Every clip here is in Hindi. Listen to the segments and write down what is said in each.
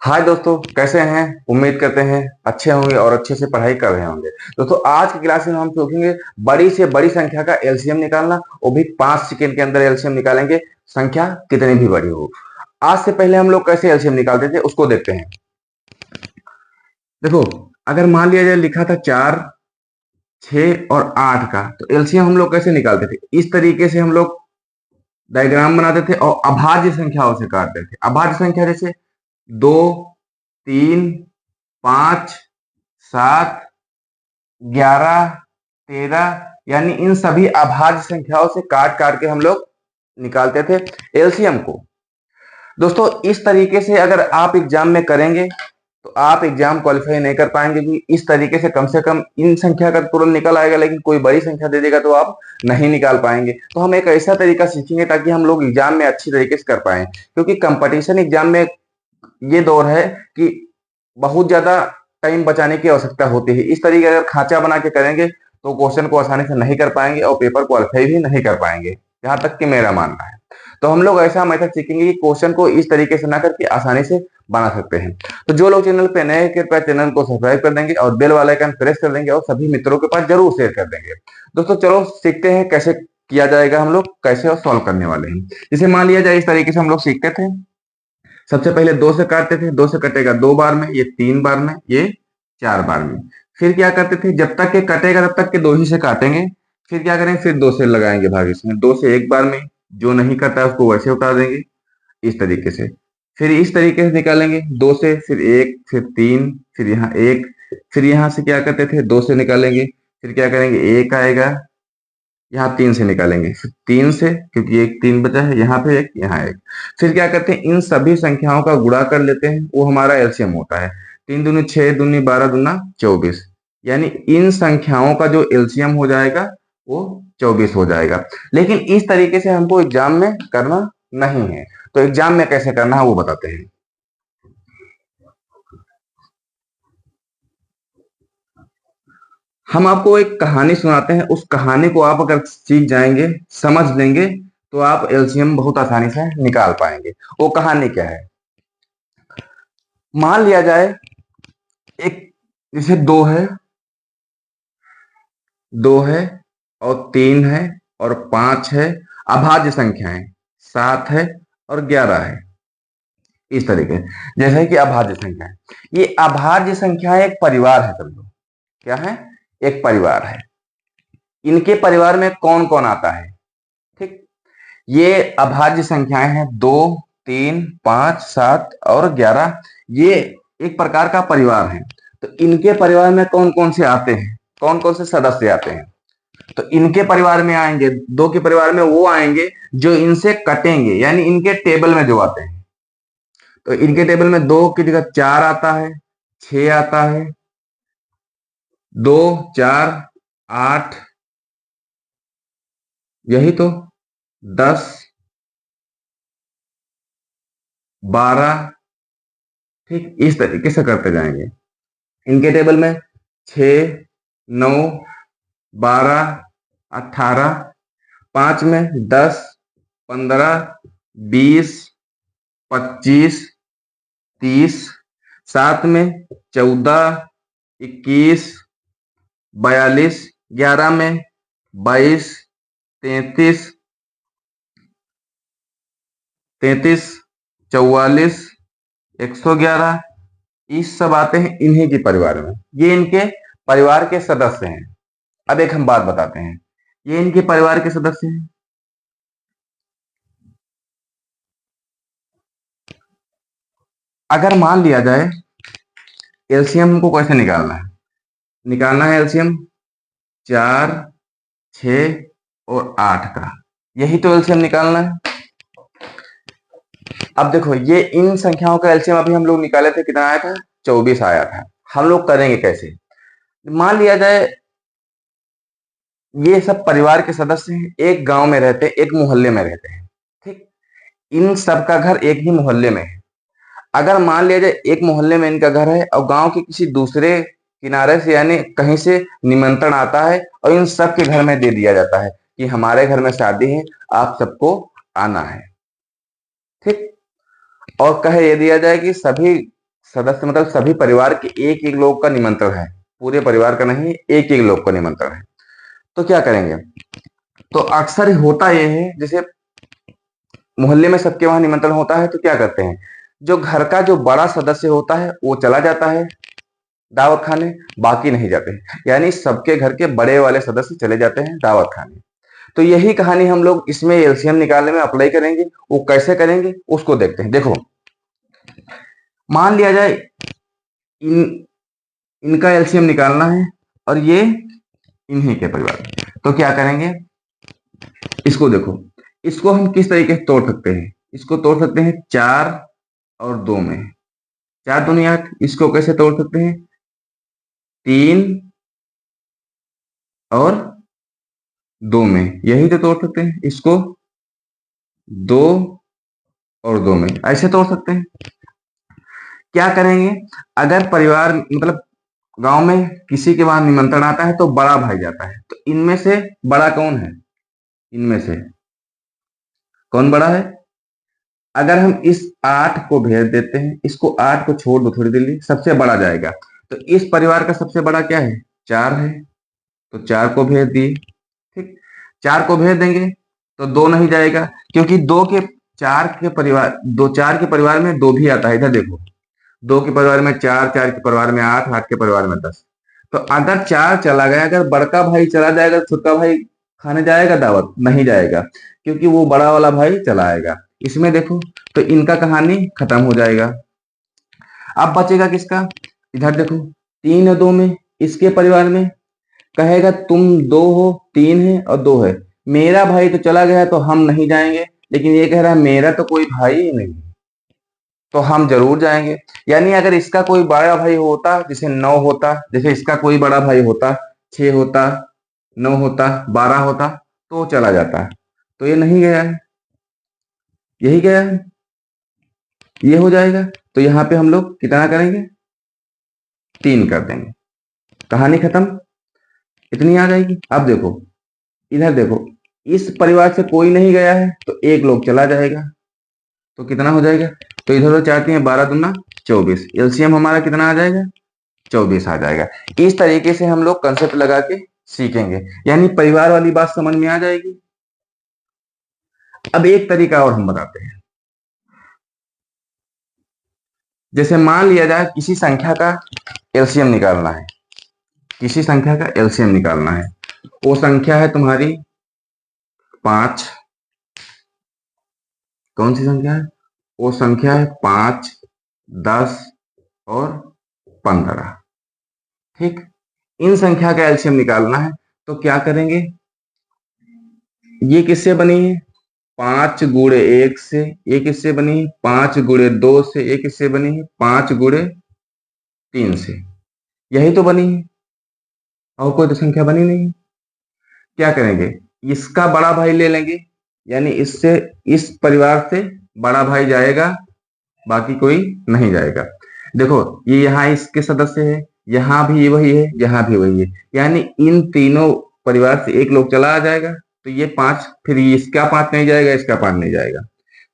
हाय दोस्तों, कैसे हैं। उम्मीद करते हैं अच्छे होंगे और अच्छे से पढ़ाई कर रहे होंगे। दोस्तों, आज की क्लास में हम सीखेंगे बड़ी से बड़ी संख्या का एलसीएम निकालना। वो भी 5 सेकंड के अंदर एलसीएम निकालेंगे, संख्या कितनी भी बड़ी हो। आज से पहले हम लोग कैसे एलसीएम निकालते थे उसको देखते हैं। देखो, अगर मान लिया जाए लिखा था 4, 6 और 8 का, तो एलसीएम हम लोग कैसे निकालते थे। इस तरीके से हम लोग डायग्राम बनाते थे और अभाज्य संख्याओं से काटते थे। अभाज्य संख्या जैसे 2, 3, 5, 7, 11, 13, यानी इन सभी अभाज्य संख्याओं से काट काट के हम लोग निकालते थे एलसीएम को। दोस्तों, इस तरीके से अगर आप एग्जाम में करेंगे तो आप एग्जाम क्वालिफाई नहीं कर पाएंगे, क्योंकि इस तरीके से कम इन संख्या का तुरंत निकल आएगा, लेकिन कोई बड़ी संख्या दे देगा तो आप नहीं निकाल पाएंगे। तो हम एक ऐसा तरीका सीखेंगे ताकि हम लोग एग्जाम में अच्छी तरीके से कर पाए, क्योंकि कंपटीशन एग्जाम में ये दौर है कि बहुत ज्यादा टाइम बचाने की आवश्यकता होती है। इस तरीके अगर खांचा बना के करेंगे तो क्वेश्चन को आसानी से नहीं कर पाएंगे और पेपर क्वालिफाई भी नहीं कर पाएंगे, जहां तक कि मेरा मानना है। तो हम लोग ऐसा मेथड सीखेंगे कि क्वेश्चन को इस तरीके से ना करके आसानी से बना सकते हैं। तो जो लोग चैनल पे नए हैं, कृपया चैनल को सब्सक्राइब कर देंगे और बेल वाला आइकन प्रेस कर देंगे और सभी मित्रों के पास जरूर शेयर कर देंगे। दोस्तों, चलो सीखते हैं कैसे किया जाएगा, हम लोग कैसे सॉल्व करने वाले हैं। जैसे मान लिया जाए इस तरीके से हम लोग सीखते थे। सबसे पहले 2 से काटते थे, 2 से कटेगा 2 बार में, ये 3 बार में, ये 4 बार में। फिर क्या करते थे, जब तक के कटेगा तब तक के 2 ही से काटेंगे। फिर क्या करेंगे, फिर 2 से लगाएंगे भाग, इसमें 2 से एक बार में, जो नहीं करता है उसको वैसे उतार देंगे इस तरीके से। फिर इस तरीके से निकालेंगे 2 से, फिर 1, फिर 3, फिर यहाँ 1, फिर यहाँ से क्या करते थे 2 से निकालेंगे। फिर क्या करेंगे, 1 आएगा, यहाँ 3 से निकालेंगे, फिर 3 से, क्योंकि एक 3 बचा है, यहाँ पे एक, यहाँ एक। फिर क्या करते हैं, इन सभी संख्याओं का गुणा कर लेते हैं, वो हमारा एलसीएम होता है। 3 दूनी 6, दूनी 12, दूना 24, यानी इन संख्याओं का जो एलसीएम हो जाएगा वो 24 हो जाएगा। लेकिन इस तरीके से हमको एग्जाम में करना नहीं है। तो एग्जाम में कैसे करना है वो बताते हैं। हम आपको एक कहानी सुनाते हैं, उस कहानी को आप अगर सीख जाएंगे, समझ लेंगे, तो आप एलसीएम बहुत आसानी से निकाल पाएंगे। वो कहानी क्या है, मान लिया जाए एक, जैसे 2 है और 3 है और 5 है, अभाज्य संख्याएं 7 है और 11 है। इस तरीके, जैसे कि अभाज्य संख्याएं, ये अभाज्य संख्याएं एक परिवार है, समझो क्या है, एक परिवार है। इनके परिवार में कौन कौन आता है। ठीक, ये अभाज्य संख्याएं हैं 2, 3, 5, 7 और 11। ये एक प्रकार का परिवार है। तो इनके परिवार में कौन कौन से आते हैं, कौन कौन से सदस्य आते हैं। तो इनके परिवार में आएंगे, 2 के परिवार में वो आएंगे जो इनसे कटेंगे, यानी इनके टेबल में जो आते हैं। तो इनके टेबल में 2 की जगह 4 आता है, 6 आता है, 2, 4, 8, यही तो 10, 12। ठीक, इस तरीके से करते जाएंगे। इनके टेबल में 6, 9, 12, 18, 5 में 10, 15, 20, 25, 30, 7 में 14, 21, 42, 11 में 22, 33, 44, 111, इस सब आते हैं इन्हीं के परिवार में। ये इनके परिवार के सदस्य हैं। अब एक हम बात बताते हैं, ये इनके परिवार के सदस्य हैं। अगर मान लिया जाए एलसीएम को कैसे निकालना है एलसीएम 4, 6 और 8 का, यही तो एलसीएम निकालना है। अब देखो, ये इन संख्याओं का एलसीएम अभी हम लोग निकाले थे, कितना आया था, 24 आया था। हम लोग करेंगे कैसे, मान लिया जाए ये सब परिवार के सदस्य हैं, एक गांव में रहते हैं, एक मोहल्ले में रहते हैं। ठीक, इन सबका घर एक ही मोहल्ले में है। अगर मान लिया जाए एक मोहल्ले में इनका घर है और गांव के किसी दूसरे किनारे से, यानी कहीं से निमंत्रण आता है और इन सब के घर में दे दिया जाता है कि हमारे घर में शादी है, आप सबको आना है। ठीक, और कहे ये दिया जाए कि सभी सदस्य मतलब सभी परिवार के एक एक लोग का निमंत्रण है, पूरे परिवार का नहीं, एक एक लोग का निमंत्रण है। तो क्या करेंगे, तो अक्सर होता यह है, जैसे मोहल्ले में सबके वहां निमंत्रण होता है तो क्या करते हैं, जो घर का जो बड़ा सदस्य होता है वो चला जाता है दावत खाने, बाकी नहीं जाते हैं, यानी सबके घर के बड़े वाले सदस्य चले जाते हैं दावत खाने। तो यही कहानी हम लोग इसमें एलसीएम निकालने में अप्लाई करेंगे। वो कैसे करेंगे उसको देखते हैं। देखो, मान लिया जाए इन इनका एलसीएम निकालना है और ये इन्हीं के परिवार, तो क्या करेंगे, इसको देखो, इसको हम किस तरीके से तोड़ सकते हैं, इसको तोड़ सकते हैं 4 और 2 में, 4 दूनी 8। इसको कैसे तोड़ सकते हैं, 3 और 2 में, यही तो तोड़ सकते हैं। इसको 2 और 2 में ऐसे तोड़ सकते हैं। क्या करेंगे, अगर परिवार मतलब गांव में किसी के वहां निमंत्रण आता है तो बड़ा भाई जाता है, तो इनमें से बड़ा कौन है, इनमें से कौन बड़ा है। अगर हम इस 8 को भेज देते हैं, इसको 8 को छोड़ दो थोड़ी देर लिए, सबसे बड़ा जाएगा। तो इस परिवार का सबसे बड़ा क्या है, 4 है, तो 4 को भेज दिए। ठीक, 4 को भेज देंगे तो 2 नहीं जाएगा, क्योंकि 4 के परिवार में 2 भी आता है। इधर देखो, 2 के परिवार में 4, 4 के परिवार में 8, 8 के परिवार में 10। तो अगर 4 चला गया, अगर बड़का भाई चला जाएगा, छोटा भाई खाने जाएगा दावत, नहीं जाएगा, क्योंकि वो बड़ा वाला भाई चला आएगा। इसमें देखो, तो इनका कहानी खत्म हो जाएगा। अब बचेगा किसका, इधर देखो, 3 और 2 में, इसके परिवार में कहेगा तुम 2 हो, 3 है और 2 है, मेरा भाई तो चला गया तो हम नहीं जाएंगे, लेकिन ये कह रहा है मेरा तो कोई भाई ही नहीं, तो हम जरूर जाएंगे। यानी अगर इसका कोई बड़ा भाई होता, जैसे 9 होता, जैसे इसका कोई बड़ा भाई होता, 6 होता, 9 होता, 12 होता, तो वो चला जाता। तो ये नहीं गया है, यही गया है, ये हो जाएगा। तो यहाँ पे हम लोग कितना करेंगे, 3 कर देंगे, कहानी खत्म, इतनी आ जाएगी। अब देखो, इधर देखो, इस परिवार से कोई नहीं गया है तो एक लोग चला जाएगा, तो कितना हो जाएगा, तो इधर उधर 4×3 = 12, 24, एलसीएम हमारा कितना आ जाएगा, 24 आ जाएगा। इस तरीके से हम लोग कंसेप्ट लगा के सीखेंगे, यानी परिवार वाली बात समझ में आ जाएगी। अब एक तरीका और हम बताते हैं, जैसे मान लिया जाए किसी संख्या का एलसीएम निकालना है, किसी संख्या का एलसीएम निकालना है, वो संख्या है तुम्हारी 5। कौन सी संख्या है, वो संख्या है 5, 10 और 15। ठीक, इन संख्या का एलसीएम निकालना है, तो क्या करेंगे, ये किससे बनी है, 5×1 से, ये किससे बनी है, 5×2 से, ये किससे बनी है, 5×3 से, यही तो बनी है, और कोई तो संख्या बनी नहीं। क्या करेंगे, इसका बड़ा भाई ले लेंगे, यानी इससे, इस परिवार से बड़ा भाई जाएगा, बाकी कोई नहीं जाएगा। देखो, ये यहाँ इसके सदस्य है, यहाँ भी वही है, यहाँ भी वही है, यानी इन तीनों परिवार से एक लोग चला आ जाएगा, तो ये 5, फिर इसका 5 नहीं जाएगा, इसका 5 नहीं जाएगा।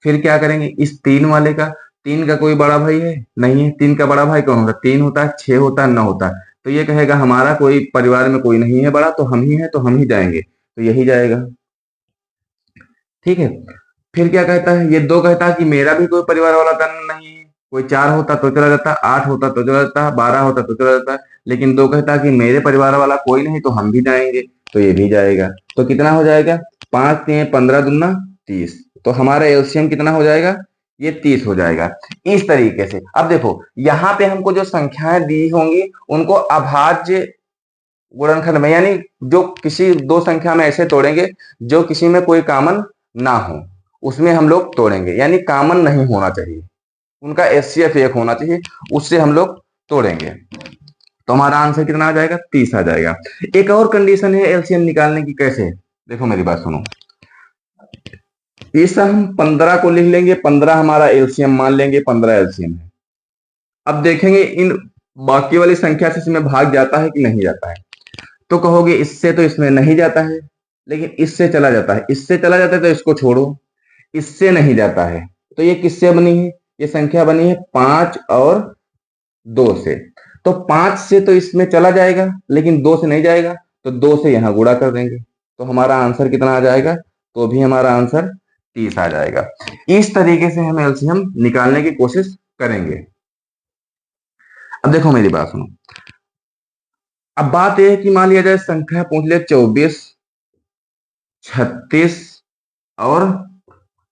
फिर क्या करेंगे, इस 3 वाले का, 3 का कोई बड़ा भाई है नहीं है, 3 का बड़ा भाई कौन होता है, 3 होता है, 6 होता है, 9 होता है, तो ये कहेगा हमारा कोई परिवार में कोई नहीं है बड़ा, तो हम ही है, तो हम ही जाएंगे, तो यही जाएगा। ठीक है, फिर क्या कहता है, ये 2 कहता है कि मेरा भी कोई परिवार वाला धन नहीं है, कोई 4 होता तो चला जाता, 8 होता तो चला जाता, 12 होता तो चला जाता, लेकिन 2 कहता है कि मेरे परिवार वाला कोई नहीं, तो हम भी जाएंगे, तो ये भी जाएगा। तो कितना हो जाएगा, 5×3 = 15, 30, तो हमारा एलसीएम कितना हो जाएगा, ये 30 हो जाएगा। इस तरीके से अब देखो, यहाँ पे हमको जो संख्याएं दी होंगी उनको अभाज्य गुणनखंड में, यानी जो किसी 2 संख्या में ऐसे तोड़ेंगे जो किसी में कोई कॉमन ना हो, उसमें हम लोग तोड़ेंगे, यानी कॉमन नहीं होना चाहिए, उनका एचसीएफ 1 होना चाहिए, उससे हम लोग तोड़ेंगे। तो हमारा आंसर कितना आ जाएगा, 30 आ जाएगा। एक और कंडीशन है एलसीएम निकालने की, कैसे, देखो मेरी बात सुनो, इस हम 15 को लिख लेंगे, 15 हमारा एलसीएम मान लेंगे, 15 एलसीएम है। अब देखेंगे इन बाकी वाली संख्या से इसमें भाग जाता है कि नहीं जाता है, तो कहोगे इससे तो इसमें नहीं जाता है, लेकिन इससे चला जाता है, इससे चला जाता है तो इसको छोड़ो, इससे नहीं जाता है, तो ये किससे बनी है, ये संख्या बनी है 5 और 2 से। तो 5 से तो इसमें चला जाएगा, लेकिन 2 से नहीं जाएगा, तो 2 से यहां गुणा कर देंगे, तो हमारा आंसर कितना आ जाएगा? तो भी हमारा आंसर 30 आ जाएगा। इस तरीके से हम एलसीएम निकालने की कोशिश करेंगे। अब देखो मेरी बात सुनो। अब बात यह है कि मान लिया जाए संख्या पूछ ले 24, 36 और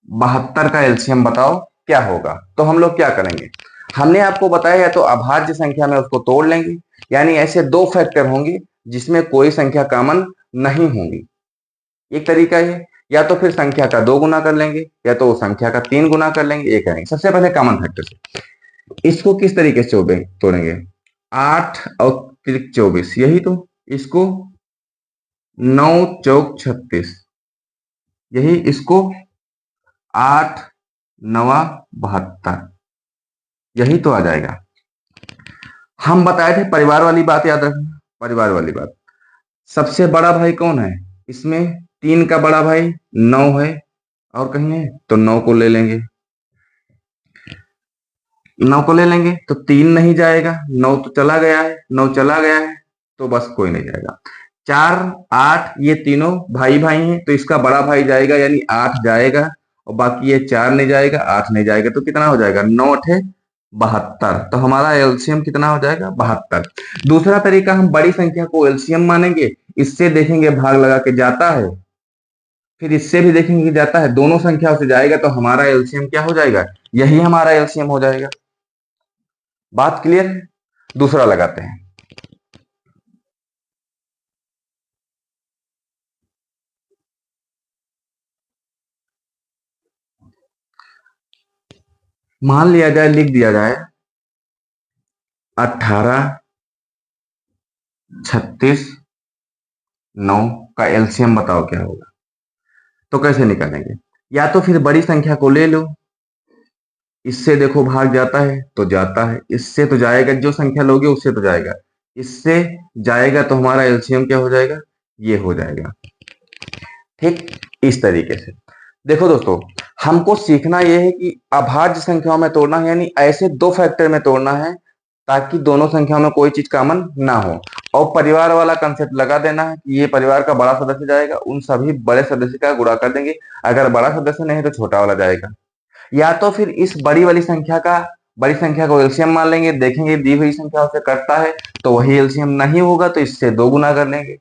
72 का एलसीएम बताओ क्या होगा। तो हम लोग क्या करेंगे, हमने आपको बताया है तो अभाज्य संख्या में उसको तोड़ लेंगे, यानी ऐसे 2 फैक्टर होंगे जिसमें कोई संख्या कॉमन नहीं होंगी। एक तरीका है, या तो फिर संख्या का 2 गुना कर लेंगे, या तो संख्या का 3 गुना कर लेंगे। ये करेंगे सबसे पहले कॉमन फैक्टर से। इसको किस तरीके से तोड़ेंगे? 8 और 24, यही तो। इसको 9 चौक 36, यही। इसको 8 9 72, यही तो आ जाएगा। हम बताए थे परिवार वाली बात याद रखना, परिवार वाली बात। सबसे बड़ा भाई कौन है इसमें? 3 का बड़ा भाई 9 है, और कहीं है तो 9 को ले लेंगे। 9 को ले लेंगे तो 3 नहीं जाएगा, 9 तो चला गया है, 9 चला गया है, तो बस कोई नहीं जाएगा। 4 8, ये तीनों भाई भाई हैं, तो इसका बड़ा भाई जाएगा, यानी 8 जाएगा, और बाकी ये 4 नहीं जाएगा, 8 नहीं जाएगा, तो कितना हो जाएगा? 9 8 72। तो हमारा एलसीएम कितना हो जाएगा? 72। दूसरा तरीका, हम बड़ी संख्या को एलसीएम मानेंगे, इससे देखेंगे भाग लगा के जाता है, फिर इससे भी देखेंगे कि जाता है, दोनों संख्याओं से जाएगा, तो हमारा एलसीएम क्या हो जाएगा? यही हमारा एलसीएम हो जाएगा। बात क्लियर है? दूसरा लगाते हैं। मान लिया जाए, लिख दिया जाए 18 36 9 का एलसीएम बताओ क्या होगा। तो कैसे निकालेंगे? या तो फिर बड़ी संख्या को ले लो, इससे देखो भाग जाता है तो जाता है, इससे तो जाएगा, जो संख्या लोगे उससे तो जाएगा, इससे जाएगा, तो हमारा एलसीएम क्या हो जाएगा? ये हो जाएगा। ठीक, इस तरीके से। देखो दोस्तों, हमको सीखना यह है कि अभाज्य संख्याओं में तोड़ना है, यानी ऐसे 2 फैक्टर में तोड़ना है ताकि दोनों संख्याओं में कोई चीज कॉमन ना हो। और परिवार वाला कंसेप्ट लगा देना है कि ये परिवार का बड़ा सदस्य जाएगा, उन सभी बड़े सदस्य का गुणा कर देंगे। अगर बड़ा सदस्य नहीं तो छोटा वाला जाएगा। या तो फिर इस बड़ी संख्या को एलसीएम मान लेंगे, देखेंगे दी हुई संख्या से कटता है तो वही एलसीएम, नहीं होगा तो इससे 2 गुना कर लेंगे,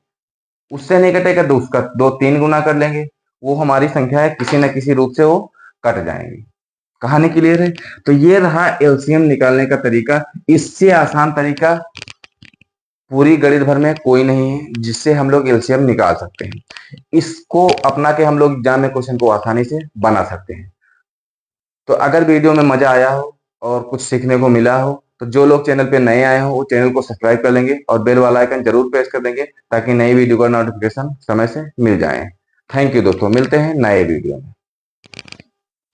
उससे नहीं कटेगा तो उसका 2 3 गुना कर लेंगे। वो हमारी संख्या है, किसी न किसी रूप से वो कट जाएंगी। कहानी क्लियर है? तो ये रहा एलसीएम निकालने का तरीका। इससे आसान तरीका पूरी गणित भर में कोई नहीं है जिससे हम लोग एलसीएम निकाल सकते हैं। इसको अपना के हम लोग एग्जाम में क्वेश्चन को आसानी से बना सकते हैं। तो अगर वीडियो में मजा आया हो और कुछ सीखने को मिला हो, तो जो लोग चैनल पे नए आए हो वो चैनल को सब्सक्राइब कर लेंगे और बेल वाला आइकन जरूर प्रेस कर देंगे ताकि नई वीडियो का नोटिफिकेशन समय से मिल जाए। थैंक यू दोस्तों, मिलते हैं नए वीडियो में।